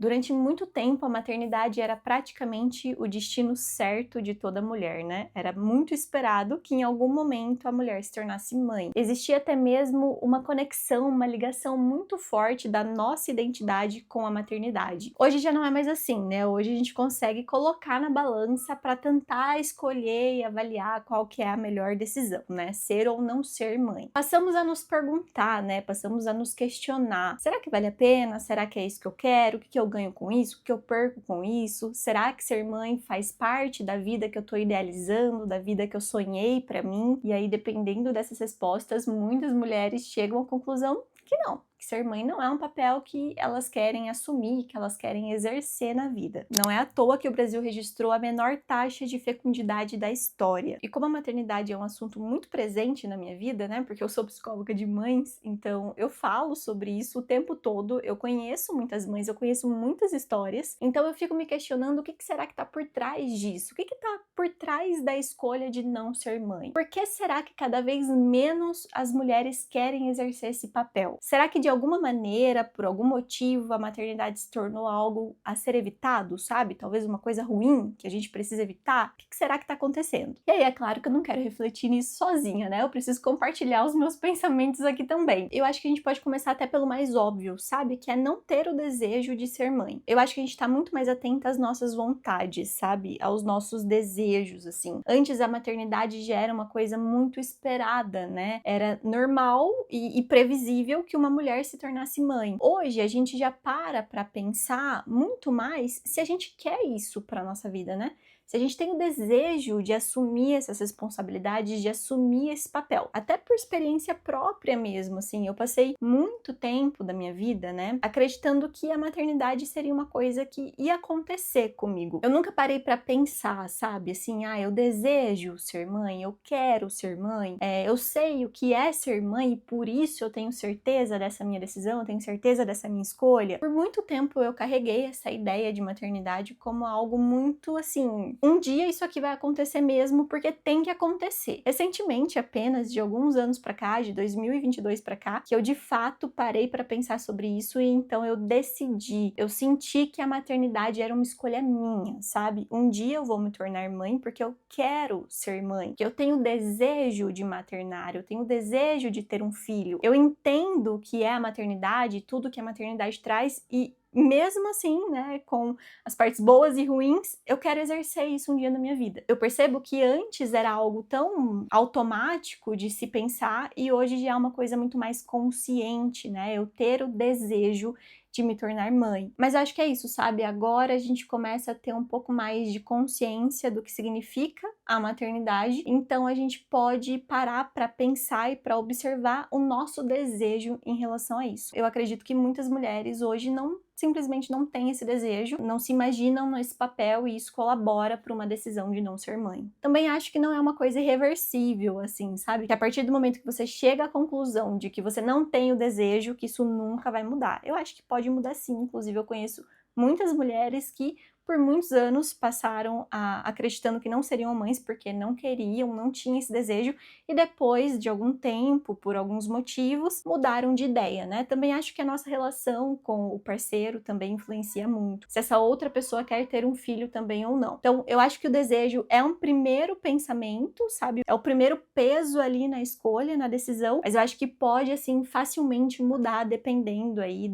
Durante muito tempo, a maternidade era praticamente o destino certo de toda mulher, né? Era muito esperado que em algum momento a mulher se tornasse mãe. Existia até mesmo uma conexão, uma ligação muito forte da nossa identidade com a maternidade. Hoje já não é mais assim, né? Hoje a gente consegue colocar na balança para tentar escolher e avaliar qual que é a melhor decisão, né? Ser ou não ser mãe. Passamos a nos perguntar, né? Passamos a nos questionar. Será que vale a pena? Será que é isso que eu quero? O que eu ganho com isso? O que eu perco com isso? Será que ser mãe faz parte da vida que eu tô idealizando, da vida que eu sonhei pra mim? E aí, dependendo dessas respostas, muitas mulheres chegam à conclusão que não. Que ser mãe não é um papel que elas querem assumir, que elas querem exercer na vida. Não é à toa que o Brasil registrou a menor taxa de fecundidade da história. E como a maternidade é um assunto muito presente na minha vida, né, porque eu sou psicóloga de mães, então eu falo sobre isso o tempo todo, eu conheço muitas mães, eu conheço muitas histórias, então eu fico me questionando o que será que tá por trás disso? O que tá por trás da escolha de não ser mãe? Por que será que cada vez menos as mulheres querem exercer esse papel? Será que de alguma maneira, por algum motivo, a maternidade se tornou algo a ser evitado, sabe? Talvez uma coisa ruim que a gente precisa evitar? O que será que tá acontecendo? E aí, é claro que eu não quero refletir nisso sozinha, né? Eu preciso compartilhar os meus pensamentos aqui também. Eu acho que a gente pode começar até pelo mais óbvio, sabe? Que é não ter o desejo de ser mãe. Eu acho que a gente tá muito mais atenta às nossas vontades, sabe? Aos nossos desejos, assim. Antes, a maternidade já era uma coisa muito esperada, né? Era normal e previsível que uma mulher se tornasse mãe. Hoje a gente já para pensar muito mais se a gente quer isso para nossa vida, né? Se a gente tem o desejo de assumir essas responsabilidades, de assumir esse papel. Até por experiência própria mesmo, assim, eu passei muito tempo da minha vida, né, acreditando que a maternidade seria uma coisa que ia acontecer comigo. Eu nunca parei para pensar, sabe, assim, eu desejo ser mãe, eu quero ser mãe, eu sei o que é ser mãe e por isso eu tenho certeza dessa minha decisão, eu tenho certeza dessa minha escolha. Por muito tempo eu carreguei essa ideia de maternidade como algo muito, assim, um dia isso aqui vai acontecer mesmo, porque tem que acontecer. Recentemente, apenas de alguns anos pra cá, de 2022 pra cá, que eu de fato parei pra pensar sobre isso e então eu decidi, eu senti que a maternidade era uma escolha minha, sabe? Um dia eu vou me tornar mãe porque eu quero ser mãe, que eu tenho desejo de maternar, eu tenho desejo de ter um filho. Eu entendo o que é a maternidade, tudo que a maternidade traz e mesmo assim, né, com as partes boas e ruins, eu quero exercer isso um dia na minha vida. Eu percebo que antes era algo tão automático de se pensar e hoje já é uma coisa muito mais consciente, né? Eu ter o desejo de me tornar mãe. Mas eu acho que é isso, sabe? Agora a gente começa a ter um pouco mais de consciência do que significa a maternidade, então a gente pode parar para pensar e para observar o nosso desejo em relação a isso. Eu acredito que muitas mulheres hoje simplesmente não têm esse desejo, não se imaginam nesse papel e isso colabora para uma decisão de não ser mãe. Também acho que não é uma coisa irreversível, assim, sabe? Que a partir do momento que você chega à conclusão de que você não tem o desejo, que isso nunca vai mudar. Eu acho que pode mudar sim, inclusive eu conheço muitas mulheres que por muitos anos passaram acreditando que não seriam mães porque não queriam, não tinham esse desejo e depois de algum tempo, por alguns motivos, mudaram de ideia, né? Também acho que a nossa relação com o parceiro também influencia muito. Se essa outra pessoa quer ter um filho também ou não. Então, eu acho que o desejo é um primeiro pensamento, sabe? É o primeiro peso ali na escolha, na decisão, mas eu acho que pode, assim, facilmente mudar dependendo aí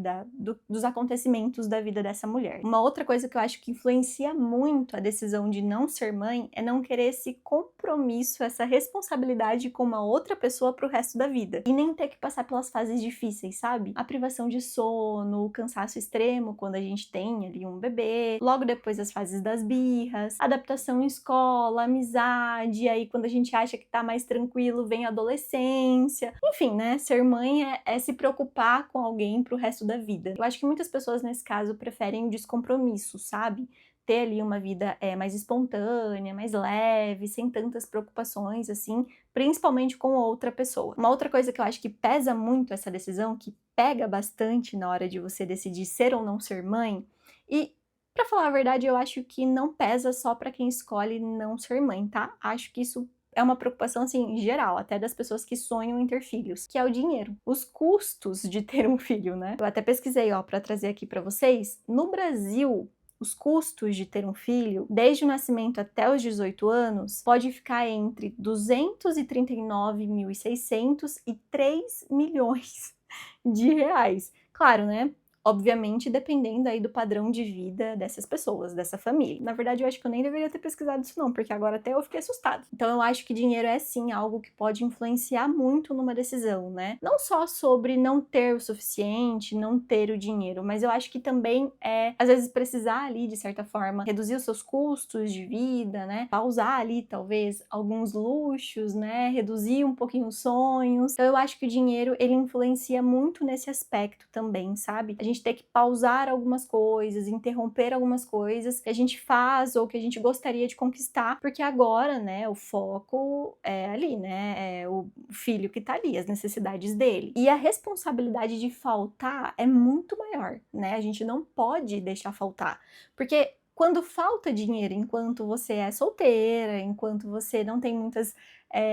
dos acontecimentos da vida dessa mulher. Uma outra coisa que eu acho que influencia muito a decisão de não ser mãe é não querer esse compromisso, essa responsabilidade com uma outra pessoa pro resto da vida. E nem ter que passar pelas fases difíceis, sabe? A privação de sono, o cansaço extremo quando a gente tem ali um bebê, logo depois as fases das birras, adaptação em escola, amizade, aí quando a gente acha que tá mais tranquilo, vem a adolescência. Enfim, né? Ser mãe é se preocupar com alguém pro resto da vida. Eu acho que muitas pessoas nesse caso preferem o descompromisso, sabe? Ter ali uma vida mais espontânea, mais leve, sem tantas preocupações, assim, principalmente com outra pessoa. Uma outra coisa que eu acho que pesa muito essa decisão, que pega bastante na hora de você decidir ser ou não ser mãe, e pra falar a verdade, eu acho que não pesa só pra quem escolhe não ser mãe, tá? Acho que isso é uma preocupação, assim, geral, até das pessoas que sonham em ter filhos, que é o dinheiro. Os custos de ter um filho, né? Eu até pesquisei, ó, pra trazer aqui pra vocês. No Brasil, os custos de ter um filho, desde o nascimento até os 18 anos, pode ficar entre 239.600 e 3 milhões de reais. Claro, né? Obviamente, dependendo aí do padrão de vida dessas pessoas, dessa família. Na verdade, eu acho que eu nem deveria ter pesquisado isso não, porque agora até eu fiquei assustada. Então, eu acho que dinheiro é sim algo que pode influenciar muito numa decisão, né? Não só sobre não ter o suficiente, não ter o dinheiro, mas eu acho que também é, às vezes, precisar ali, de certa forma, reduzir os seus custos de vida, né? Pausar ali, talvez, alguns luxos, né? Reduzir um pouquinho os sonhos. Então, eu acho que o dinheiro, ele influencia muito nesse aspecto também, sabe? A gente ter que pausar algumas coisas, interromper algumas coisas que a gente faz ou que a gente gostaria de conquistar, porque agora, né, o foco é ali, né, é o filho que tá ali, as necessidades dele. E a responsabilidade de faltar é muito maior, né? A gente não pode deixar faltar, porque quando falta dinheiro enquanto você é solteira, enquanto você não tem muitas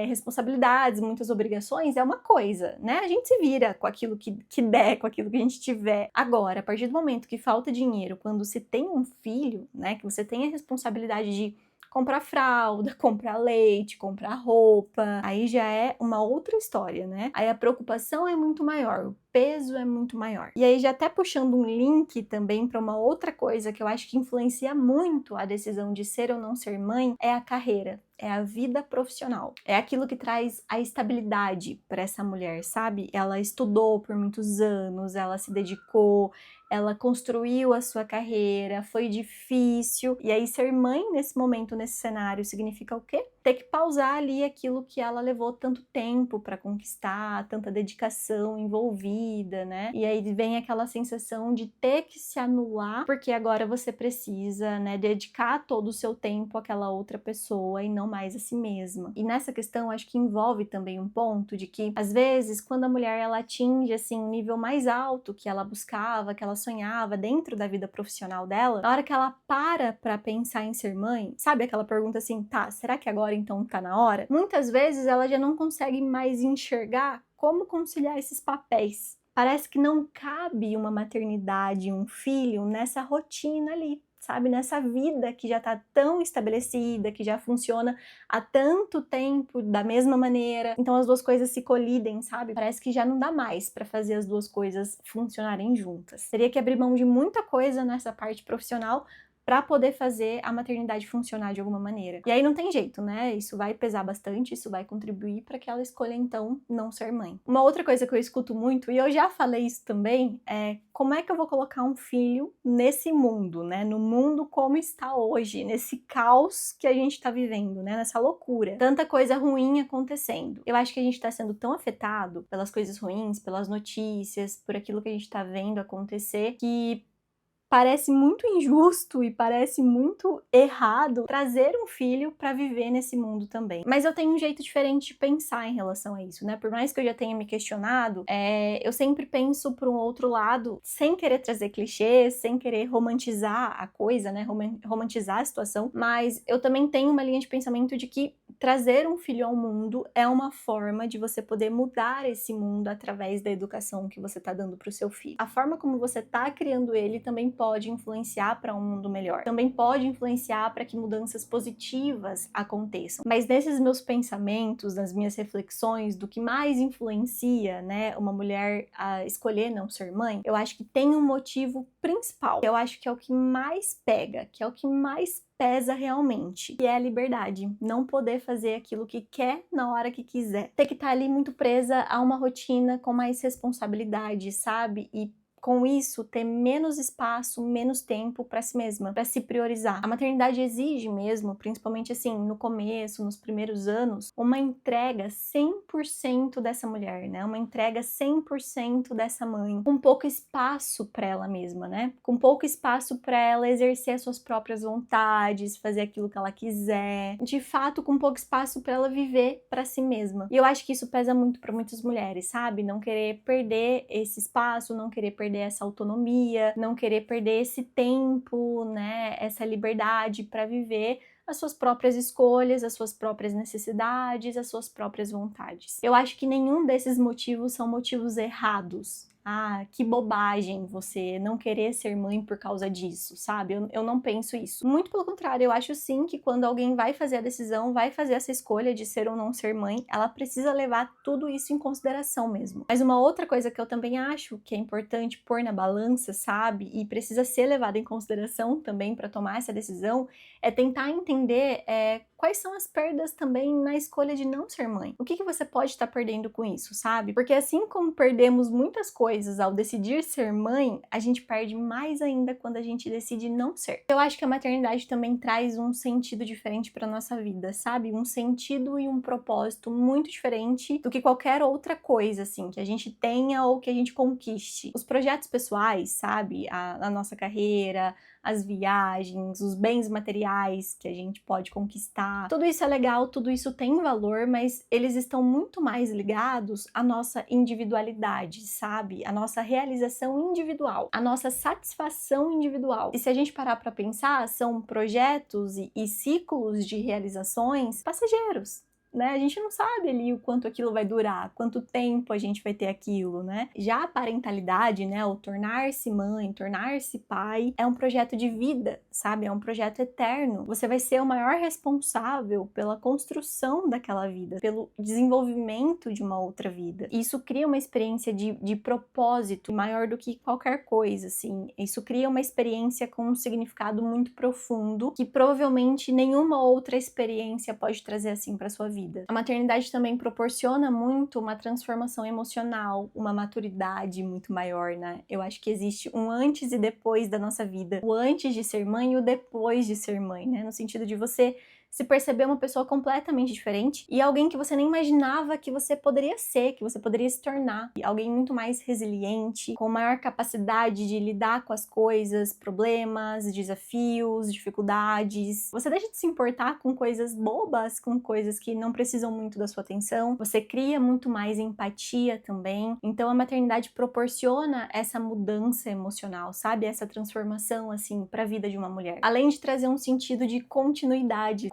responsabilidades, muitas obrigações, é uma coisa, né? A gente se vira com aquilo que der, com aquilo que a gente tiver. Agora, a partir do momento que falta dinheiro, quando se tem um filho, né, que você tem a responsabilidade de comprar fralda, comprar leite, comprar roupa, aí já é uma outra história, né? Aí a preocupação é muito maior, o peso é muito maior. E aí já até puxando um link também para uma outra coisa que eu acho que influencia muito a decisão de ser ou não ser mãe, é a carreira. É a vida profissional. É aquilo que traz a estabilidade para essa mulher, sabe? Ela estudou por muitos anos, ela se dedicou, ela construiu a sua carreira, foi difícil. E aí ser mãe nesse momento, nesse cenário, significa o quê? Ter que pausar ali aquilo que ela levou tanto tempo para conquistar, tanta dedicação envolvida, né? E aí vem aquela sensação de ter que se anular, porque agora você precisa, né, dedicar todo o seu tempo àquela outra pessoa e não mais a si mesma. E nessa questão, acho que envolve também um ponto de que, às vezes, quando a mulher ela atinge, assim, um nível mais alto que ela buscava, que ela sonhava dentro da vida profissional dela, na hora que ela para pensar em ser mãe, sabe aquela pergunta assim, tá, será que agora então tá na hora? Muitas vezes ela já não consegue mais enxergar como conciliar esses papéis. Parece que não cabe uma maternidade, um filho nessa rotina ali, sabe? Nessa vida que já tá tão estabelecida, que já funciona há tanto tempo da mesma maneira. Então as duas coisas se colidem, sabe? Parece que já não dá mais pra fazer as duas coisas funcionarem juntas. Teria que abrir mão de muita coisa nessa parte profissional para poder fazer a maternidade funcionar de alguma maneira. E aí não tem jeito, né? Isso vai pesar bastante, isso vai contribuir para que ela escolha então não ser mãe. Uma outra coisa que eu escuto muito, e eu já falei isso também, é como é que eu vou colocar um filho nesse mundo, né? No mundo como está hoje, nesse caos que a gente tá vivendo, né? Nessa loucura. Tanta coisa ruim acontecendo. Eu acho que a gente tá sendo tão afetado pelas coisas ruins, pelas notícias, por aquilo que a gente tá vendo acontecer, que parece muito injusto e parece muito errado trazer um filho para viver nesse mundo também. Mas eu tenho um jeito diferente de pensar em relação a isso, né? Por mais que eu já tenha me questionado, eu sempre penso por um outro lado, sem querer trazer clichês, sem querer romantizar a coisa, né? Romantizar a situação, mas eu também tenho uma linha de pensamento de que trazer um filho ao mundo é uma forma de você poder mudar esse mundo através da educação que você tá dando pro seu filho. A forma como você tá criando ele também pode influenciar para um mundo melhor. Também pode influenciar para que mudanças positivas aconteçam. Mas nesses meus pensamentos, nas minhas reflexões do que mais influencia, né, uma mulher a escolher não ser mãe, eu acho que tem um motivo principal, que eu acho que é o que mais pega, que é o que mais pesa realmente, que é a liberdade. Não poder fazer aquilo que quer na hora que quiser. Ter que estar ali muito presa a uma rotina com mais responsabilidade, sabe? E com isso, ter menos espaço, menos tempo para si mesma, para se priorizar. A maternidade exige mesmo, principalmente assim, no começo, nos primeiros anos, uma entrega 100% dessa mulher, né? Uma entrega 100% dessa mãe, com pouco espaço para ela mesma, né? Com pouco espaço para ela exercer as suas próprias vontades, fazer aquilo que ela quiser. De fato, com pouco espaço para ela viver para si mesma. E eu acho que isso pesa muito para muitas mulheres, sabe? Não querer perder esse espaço, não querer perder perder essa autonomia, não querer perder esse tempo, né, essa liberdade para viver as suas próprias escolhas, as suas próprias necessidades, as suas próprias vontades. Eu acho que nenhum desses motivos são motivos errados. Ah, que bobagem você não querer ser mãe por causa disso, sabe? Eu não penso isso. Muito pelo contrário, eu acho sim que quando alguém vai fazer a decisão, vai fazer essa escolha de ser ou não ser mãe, ela precisa levar tudo isso em consideração mesmo. Mas uma outra coisa que eu também acho que é importante pôr na balança, sabe? E precisa ser levada em consideração também para tomar essa decisão, é tentar entender quais são as perdas também na escolha de não ser mãe. O que você pode estar perdendo com isso, sabe? Porque assim como perdemos muitas coisas ao decidir ser mãe, a gente perde mais ainda quando a gente decide não ser. Eu acho que a maternidade também traz um sentido diferente para nossa vida, sabe? Um sentido e um propósito muito diferente do que qualquer outra coisa, assim, que a gente tenha ou que a gente conquiste. Os projetos pessoais, sabe? A nossa carreira, as viagens, os bens materiais que a gente pode conquistar. Tudo isso é legal, tudo isso tem valor, mas eles estão muito mais ligados à nossa individualidade, sabe? A nossa realização individual, a nossa satisfação individual. E se a gente parar para pensar, são projetos e ciclos de realizações passageiros. Né? A gente não sabe ali o quanto aquilo vai durar, quanto tempo a gente vai ter aquilo, né? Já a parentalidade, né, o tornar-se mãe, tornar-se pai, é um projeto de vida, sabe? É um projeto eterno. Você vai ser o maior responsável pela construção daquela vida, pelo desenvolvimento de uma outra vida. E isso cria uma experiência de propósito maior do que qualquer coisa, assim. Isso cria uma experiência com um significado muito profundo que provavelmente nenhuma outra experiência pode trazer assim para sua vida. A maternidade também proporciona muito uma transformação emocional, uma maturidade muito maior, né? Eu acho que existe um antes e depois da nossa vida. O antes de ser mãe e o depois de ser mãe, né? No sentido de você se perceber uma pessoa completamente diferente e alguém que você nem imaginava que você poderia ser, que você poderia se tornar. E alguém muito mais resiliente, com maior capacidade de lidar com as coisas, problemas, desafios, dificuldades. Você deixa de se importar com coisas bobas, com coisas que não precisam muito da sua atenção. Você cria muito mais empatia também. Então a maternidade proporciona essa mudança emocional, sabe? Essa transformação, assim, para a vida de uma mulher. Além de trazer um sentido de continuidade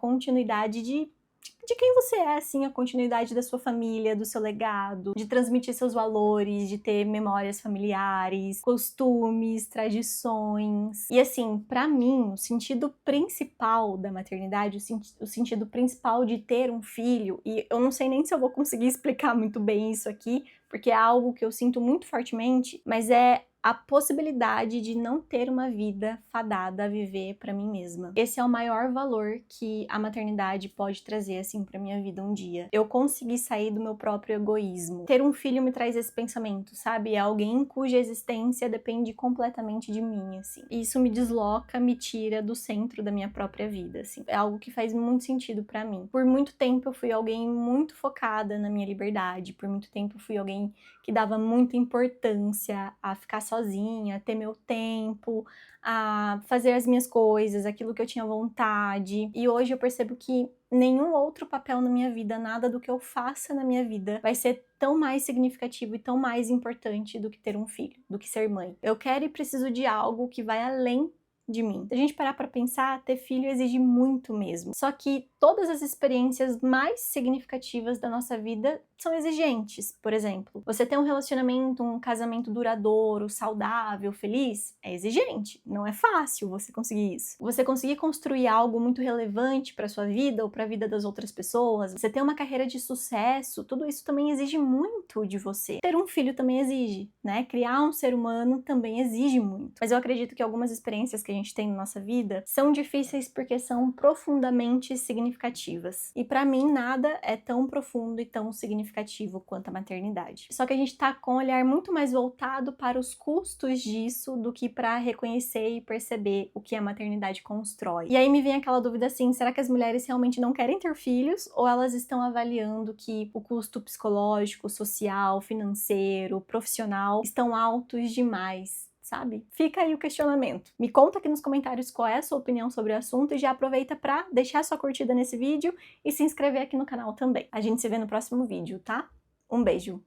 de quem você é, assim, a continuidade da sua família, do seu legado, de transmitir seus valores, de ter memórias familiares, costumes, tradições. E assim, pra mim, o sentido principal da maternidade, o sentido principal de ter um filho, e eu não sei nem se eu vou conseguir explicar muito bem isso aqui, porque é algo que eu sinto muito fortemente, mas é a possibilidade de não ter uma vida fadada a viver para mim mesma. Esse é o maior valor que a maternidade pode trazer assim para minha vida um dia. Eu consegui sair do meu próprio egoísmo. Ter um filho me traz esse pensamento, sabe? É alguém cuja existência depende completamente de mim, assim. E isso me desloca, me tira do centro da minha própria vida, assim. É algo que faz muito sentido para mim. Por muito tempo eu fui alguém muito focada na minha liberdade, por muito tempo eu fui alguém que dava muita importância a ficar sozinha, a ter meu tempo, a fazer as minhas coisas, aquilo que eu tinha vontade. E hoje eu percebo que nenhum outro papel na minha vida, nada do que eu faça na minha vida vai ser tão mais significativo e tão mais importante do que ter um filho, do que ser mãe. Eu quero e preciso de algo que vai além de mim. Se a gente parar para pensar, ter filho exige muito mesmo. Só que todas as experiências mais significativas da nossa vida são exigentes. Por exemplo, você ter um relacionamento, um casamento duradouro, saudável, feliz, é exigente. Não é fácil você conseguir isso. Você conseguir construir algo muito relevante para sua vida ou para a vida das outras pessoas, você ter uma carreira de sucesso, tudo isso também exige muito de você. Ter um filho também exige, né? Criar um ser humano também exige muito. Mas eu acredito que algumas experiências que a gente tem na nossa vida são difíceis porque são profundamente significativas. E para mim nada é tão profundo e tão significativo quanto a maternidade. Só que a gente tá com um olhar muito mais voltado para os custos disso do que para reconhecer e perceber o que a maternidade constrói. E aí me vem aquela dúvida assim, será que as mulheres realmente não querem ter filhos ou elas estão avaliando que o custo psicológico, social, financeiro, profissional estão altos demais? Sabe? Fica aí o questionamento. Me conta aqui nos comentários qual é a sua opinião sobre o assunto e já aproveita para deixar sua curtida nesse vídeo e se inscrever aqui no canal também. A gente se vê no próximo vídeo, tá? Um beijo!